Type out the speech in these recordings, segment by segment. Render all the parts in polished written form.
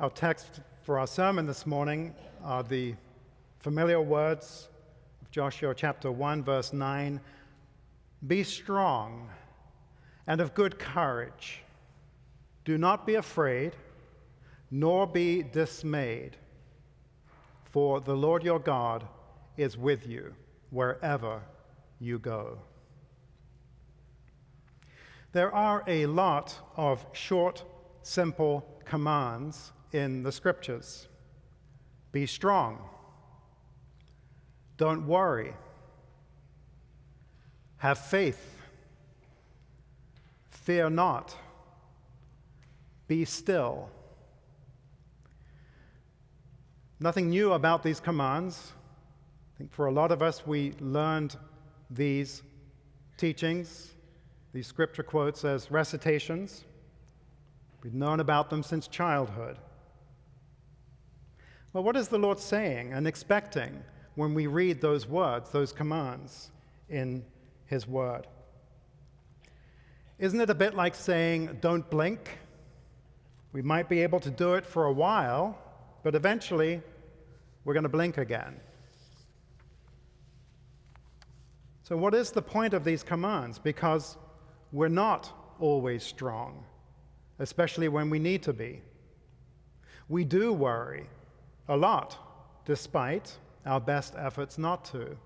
Our text for our sermon this morning are the familiar words of Joshua chapter 1, verse 9. Be strong and of good courage. Do not be afraid, nor be dismayed, for the Lord your God is with you wherever you go. There are a lot of short, simple commands in the scriptures. Be strong. Don't worry. Have faith. Fear not. Be still. Nothing new about these commands. I think for a lot of us, we learned these teachings, these scripture quotes, as recitations. We've known about them since childhood. Well, what is the Lord saying and expecting when we read those words, those commands in His Word? Isn't it a bit like saying, don't blink? We might be able to do it for a while, but eventually we're going to blink again. So what is the point of these commands? Because we're not always strong, especially when we need to be. We do worry a lot, despite our best efforts not to.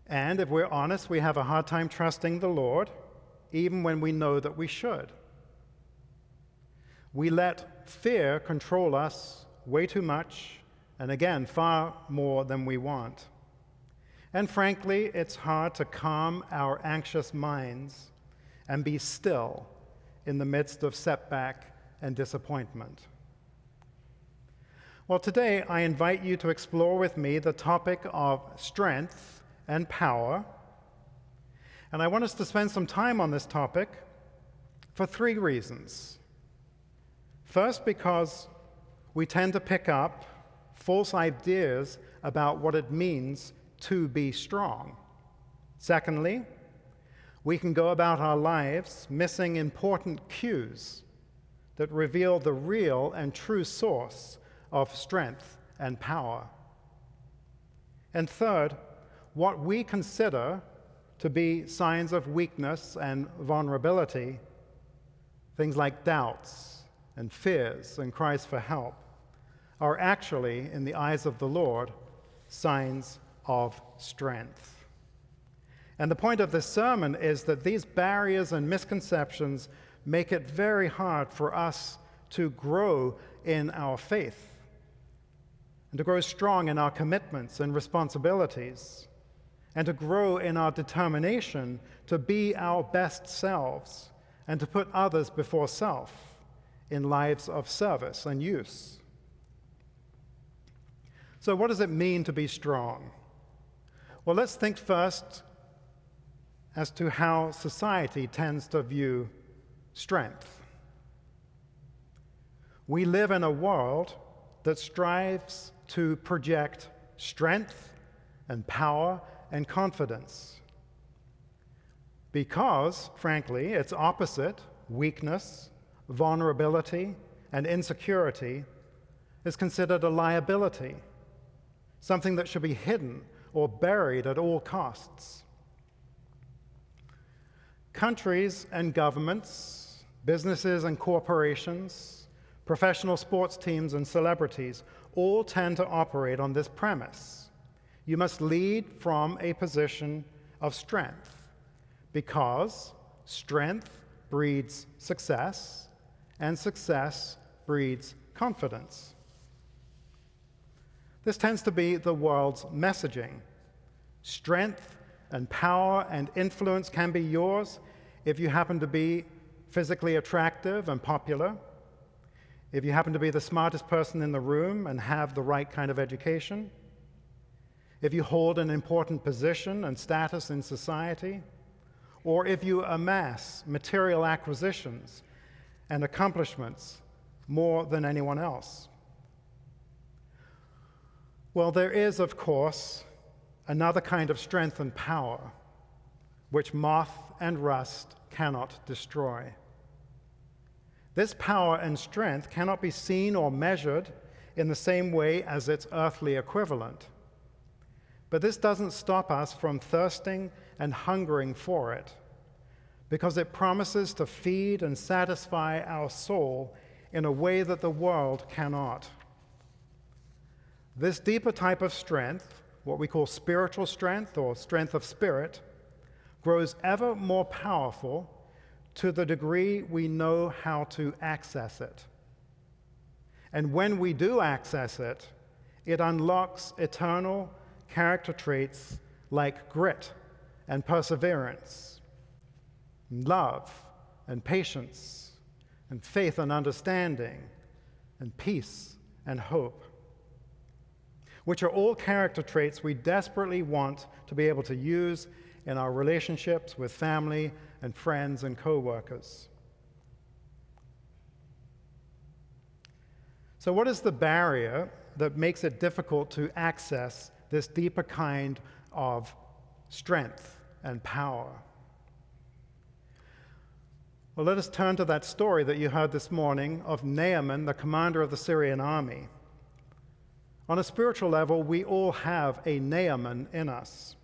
And if we're honest, we have a hard time trusting the Lord, even when we know that we should. We let fear control us way too much, and again, far more than we want. And frankly, it's hard to calm our anxious minds and be still in the midst of setback and disappointment. Well, today I invite you to explore with me the topic of strength and power. And I want us to spend some time on this topic for three reasons. First, because we tend to pick up false ideas about what it means to be strong. Secondly, we can go about our lives missing important cues that reveal the real and true source of strength and power. And third, what we consider to be signs of weakness and vulnerability, things like doubts and fears and cries for help, are actually, in the eyes of the Lord, signs of strength. And the point of this sermon is that these barriers and misconceptions make it very hard for us to grow in our faith and to grow strong in our commitments and responsibilities and to grow in our determination to be our best selves and to put others before self in lives of service and use. So what does it mean to be strong? Well, let's think first as to how society tends to view strength. We live in a world that strives to project strength and power and confidence because, frankly, its opposite, weakness, vulnerability, and insecurity, is considered a liability, something that should be hidden or buried at all costs. Countries and governments, businesses and corporations, professional sports teams and celebrities all tend to operate on this premise. You must lead from a position of strength because strength breeds success and success breeds confidence. This tends to be the world's messaging. Strength and power and influence can be yours if you happen to be physically attractive and popular, if you happen to be the smartest person in the room and have the right kind of education, if you hold an important position and status in society, or if you amass material acquisitions and accomplishments more than anyone else. Well, there is, of course, another kind of strength and power which moth and rust cannot destroy. This power and strength cannot be seen or measured in the same way as its earthly equivalent. But this doesn't stop us from thirsting and hungering for it, because it promises to feed and satisfy our soul in a way that the world cannot. This deeper type of strength, what we call spiritual strength or strength of spirit, grows ever more powerful to the degree we know how to access it. And when we do access it, it unlocks eternal character traits like grit and perseverance, and love and patience, and faith and understanding, and peace and hope, which are all character traits we desperately want to be able to use in our relationships with family and friends and co-workers. So what is the barrier that makes it difficult to access this deeper kind of strength and power? Well, let us turn to that story that you heard this morning of Naaman, the commander of the Syrian army. On a spiritual level, we all have a Naaman in us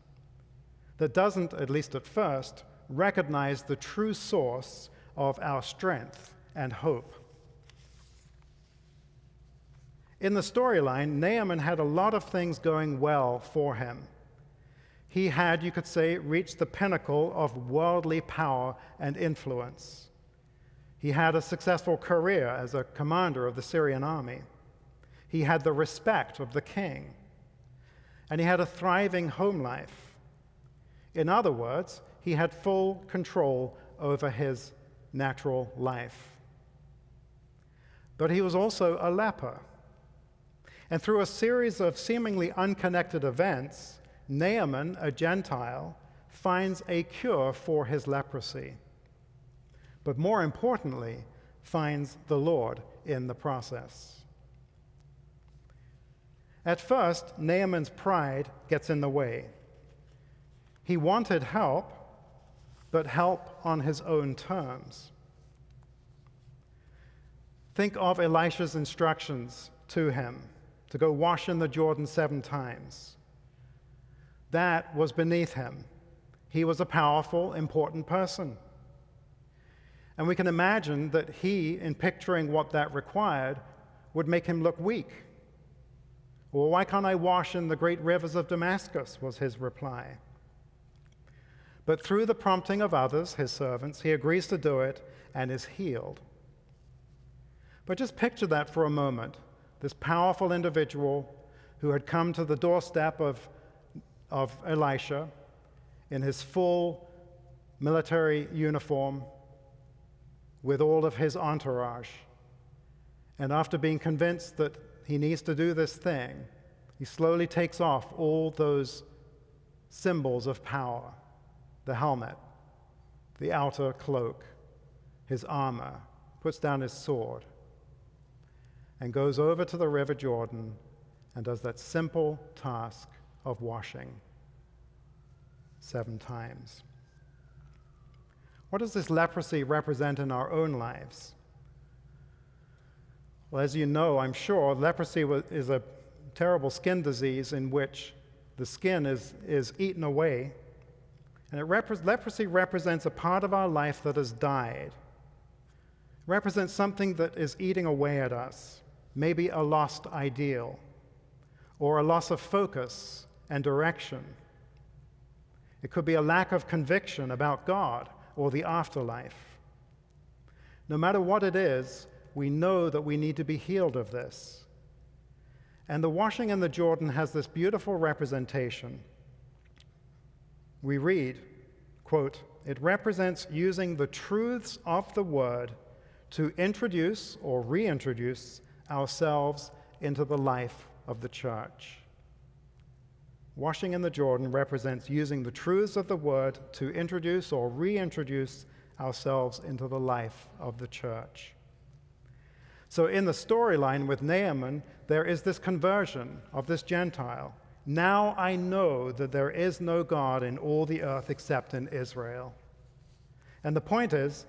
that doesn't, at least at first, recognize the true source of our strength and hope. In the storyline, Naaman had a lot of things going well for him. He had, you could say, reached the pinnacle of worldly power and influence. He had a successful career as a commander of the Syrian army. He had the respect of the king. And he had a thriving home life. In other words, he had full control over his natural life. But he was also a leper. And through a series of seemingly unconnected events, Naaman, a Gentile, finds a cure for his leprosy. But more importantly, finds the Lord in the process. At first, Naaman's pride gets in the way. He wanted help, but help on his own terms. Think of Elisha's instructions to him to go wash in the Jordan 7 times. That was beneath him. He was a powerful, important person. And we can imagine that he, in picturing what that required, would make him look weak. Well, why can't I wash in the great rivers of Damascus, was his reply. But through the prompting of others, his servants, he agrees to do it and is healed. But just picture that for a moment. This powerful individual who had come to the doorstep of Elisha in his full military uniform with all of his entourage. And after being convinced that he needs to do this thing, he slowly takes off all those symbols of power: the helmet, the outer cloak, his armor, puts down his sword, and goes over to the River Jordan and does that simple task of washing 7 times. What does this leprosy represent in our own lives? Well, as you know, I'm sure, leprosy is a terrible skin disease in which the skin is eaten away. And leprosy represents a part of our life that has died. It represents something that is eating away at us, maybe a lost ideal, or a loss of focus and direction. It could be a lack of conviction about God or the afterlife. No matter what it is, we know that we need to be healed of this. And the washing in the Jordan has this beautiful representation. We read, quote, "It represents using the truths of the word to introduce or reintroduce ourselves into the life of the church." Washing in the Jordan represents using the truths of the word to introduce or reintroduce ourselves into the life of the church. So in the storyline with Naaman, there is this conversion of this Gentile. Now I know that there is no God in all the earth except in Israel. And the point is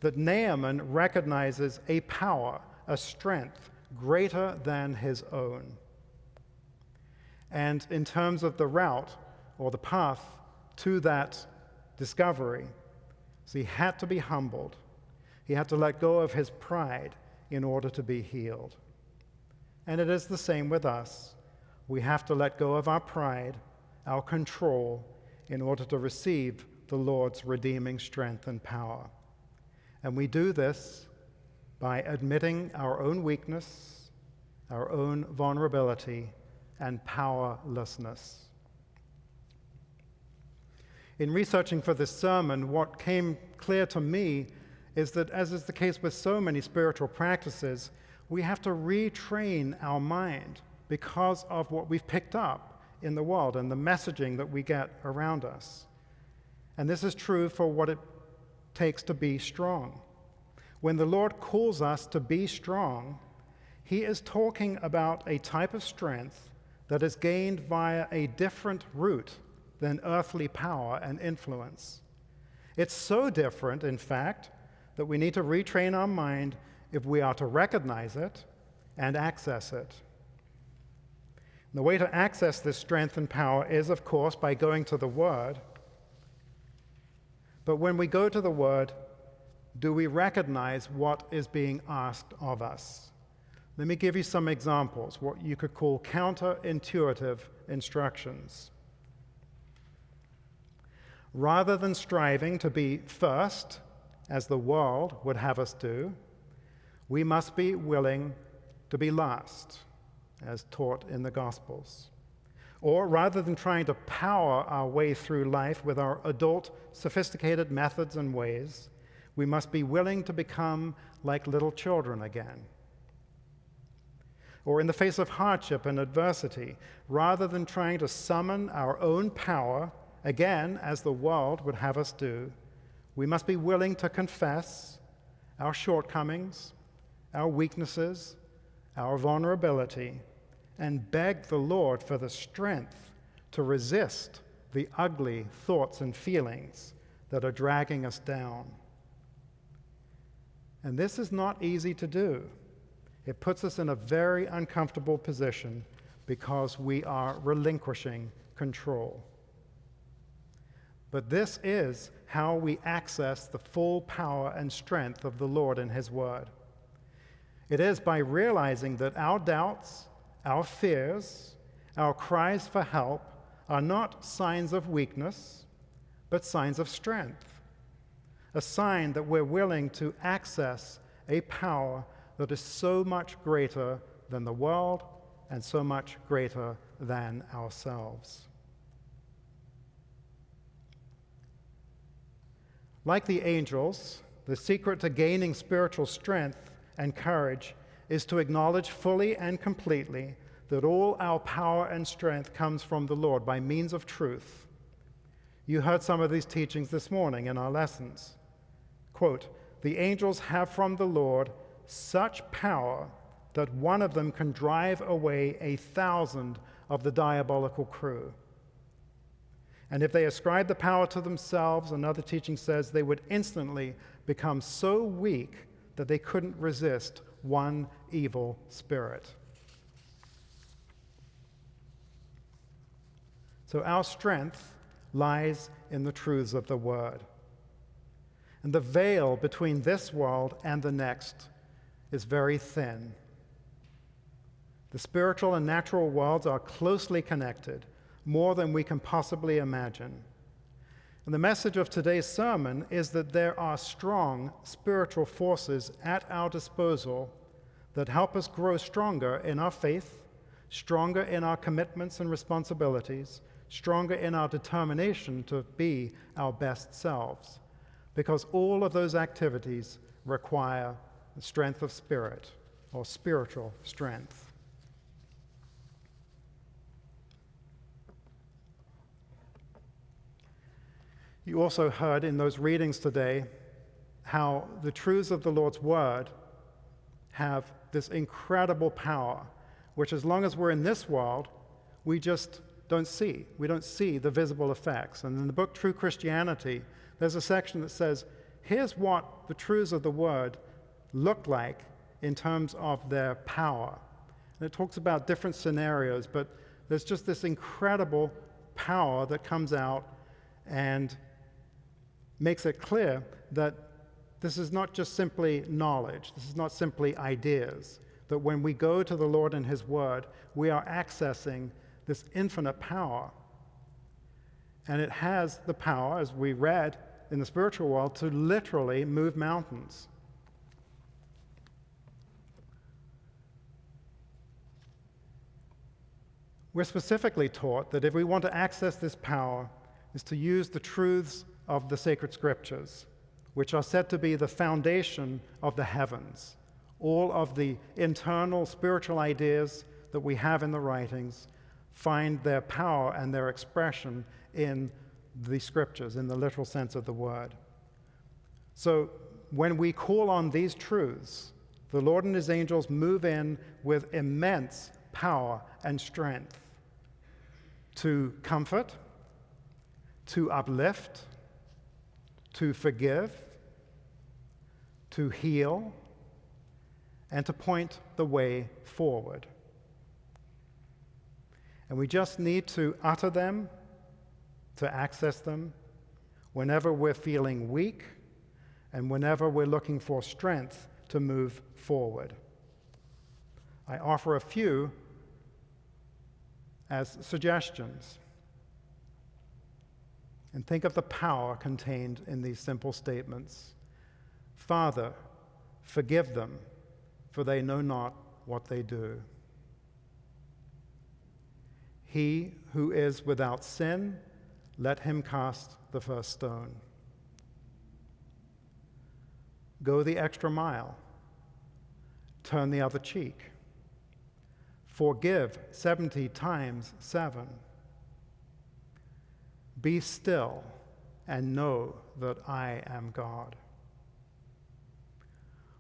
that Naaman recognizes a power, a strength greater than his own. And in terms of the route or the path to that discovery, so he had to be humbled. He had to let go of his pride in order to be healed. And it is the same with us. We have to let go of our pride, our control, in order to receive the Lord's redeeming strength and power. And we do this by admitting our own weakness, our own vulnerability, and powerlessness. In researching for this sermon, what came clear to me is that, as is the case with so many spiritual practices, we have to retrain our mind because of what we've picked up in the world and the messaging that we get around us. And this is true for what it takes to be strong. When the Lord calls us to be strong, he is talking about a type of strength that is gained via a different route than earthly power and influence. It's so different, in fact, that we need to retrain our mind if we are to recognize it and access it. And the way to access this strength and power is, of course, by going to the Word. But when we go to the Word, do we recognize what is being asked of us? Let me give you some examples, what you could call counterintuitive instructions. Rather than striving to be first, as the world would have us do, we must be willing to be last, as taught in the Gospels. Or rather than trying to power our way through life with our adult, sophisticated methods and ways, we must be willing to become like little children again. Or in the face of hardship and adversity, rather than trying to summon our own power, again, as the world would have us do, we must be willing to confess our shortcomings, our weaknesses, our vulnerability, and beg the Lord for the strength to resist the ugly thoughts and feelings that are dragging us down. And this is not easy to do. It puts us in a very uncomfortable position because we are relinquishing control. But this is how we access the full power and strength of the Lord in His Word. It is by realizing that our doubts, our fears, our cries for help are not signs of weakness, but signs of strength. A sign that we're willing to access a power that is so much greater than the world and so much greater than ourselves. Like the angels, the secret to gaining spiritual strength and courage is to acknowledge fully and completely that all our power and strength comes from the Lord by means of truth. You heard some of these teachings this morning in our lessons. Quote, "The angels have from the Lord such power that one of them can drive away 1,000 of the diabolical crew. And if they ascribe the power to themselves," another teaching says, "they would instantly become so weak that they couldn't resist one evil spirit." So our strength lies in the truths of the Word. And the veil between this world and the next is very thin. The spiritual and natural worlds are closely connected, more than we can possibly imagine. And the message of today's sermon is that there are strong spiritual forces at our disposal that help us grow stronger in our faith, stronger in our commitments and responsibilities, stronger in our determination to be our best selves, because all of those activities require the strength of spirit, or spiritual strength. You also heard in those readings today how the truths of the Lord's Word have this incredible power, which as long as we're in this world, we just don't see. We don't see the visible effects. And in the book True Christianity, there's a section that says, here's what the truths of the Word look like in terms of their power. And it talks about different scenarios, but there's just this incredible power that comes out and makes it clear that this is not just simply knowledge, this is not simply ideas, that when we go to the Lord and His Word, we are accessing this infinite power. And it has the power, as we read in the spiritual world, to literally move mountains. We're specifically taught that if we want to access this power, is to use the truths of the sacred scriptures, which are said to be the foundation of the heavens. All of the internal spiritual ideas that we have in the writings find their power and their expression in the scriptures, in the literal sense of the word. So when we call on these truths, the Lord and His angels move in with immense power and strength to comfort, to uplift, to forgive, to heal, and to point the way forward. And we just need to utter them, to access them, whenever we're feeling weak and whenever we're looking for strength to move forward. I offer a few as suggestions. And think of the power contained in these simple statements. Father, forgive them, for they know not what they do. He who is without sin, let him cast the first stone. Go the extra mile. Turn the other cheek. Forgive 70 times 7. Be still and know that I am God.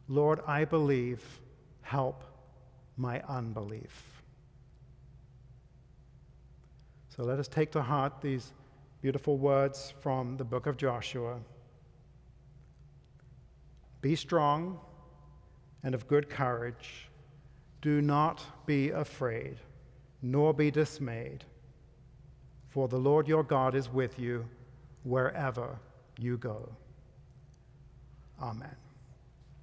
Lord, I believe, help my unbelief. So let us take to heart these beautiful words from the book of Joshua. Be strong and of good courage. Do not be afraid, nor be dismayed, for the Lord your God is with you wherever you go. Amen.